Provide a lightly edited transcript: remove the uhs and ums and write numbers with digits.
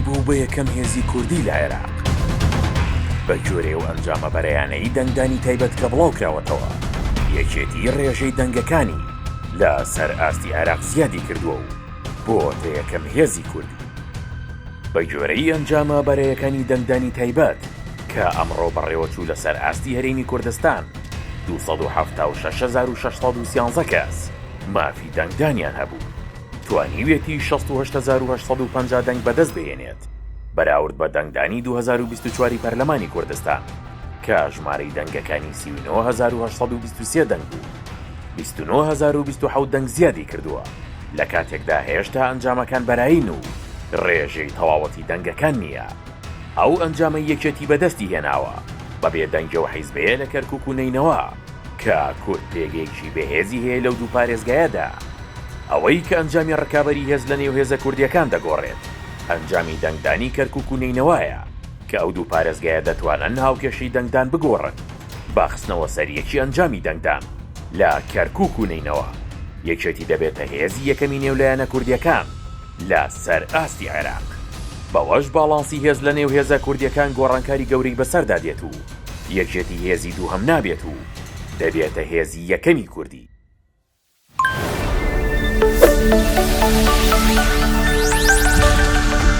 بوو بە یەکەم هێزی کوردی لە عێراق بە جۆرێ و ئەنجامە بەرەیانەی دەنگدانی تایبەت کە بڵاو کراوەتەوە یەکێتی ڕێژەی دەنگەکانی لە سەر ئاستی عێراق زیادی کردووە و بۆتە یەکەم هێزی کوردی بە جۆرەی ئەنجامە بەرەیەکانی دەنگدانی تایبەت کە ئەمڕۆ بەڕێوەچوو لەسەر ئاستی هەرێمی کوردستان 276613 کەس مافی دەنگدانیان هەبوو توانیوێتی 68850 دەنگ بەدەست بهێنێت بەراورد بە دەنگدانی 2024 پەرلەمانی کوردستان کە ژمارەی دەنگەکانی 39823 دەنگ بوو 29027 دەنگ زیادی کردووە لە کاتێکدا هێشتا ئەنجامەکان بەرایین و ڕێژەی تەواوەتی دەنگەکان نییە ئەو ئەنجامە یەکێتی بەدەستی هێناوە بەبێ دەنگە و حیزبەیە لە کەرکووک و نینەوە کە کورد پێگەیەکی بەهێزی هەیە لەو دوو پارێزگایەدا ئەوەی کە ئەنجامی ڕکابەری هێز لە نێو هێزە کوردیەکان دەگۆڕێت ئەنجامی دەنگدانی کەرکووک و نینەوەیە کە ئەو دوو پارێزگایە دەتوانن هاوکێشەی دەنگدان بگۆڕن باخستنەوە سەریەکی ئەنجامی دەنگدان لە کەرکووک و نینەوە یەکێتی دەبێتە هێزی یەکەمی نێولایەنە کوردیەکان لە سەر ئاستی عێراق بەوەش باڵانسی هێز لە نێو هێزە کوردیەکان گۆڕانکاری گەورەی بەسەردا دێت و یەکێتی هێزی دووهەم نابێت و دەبێتە هێزی یەکەمی کوردی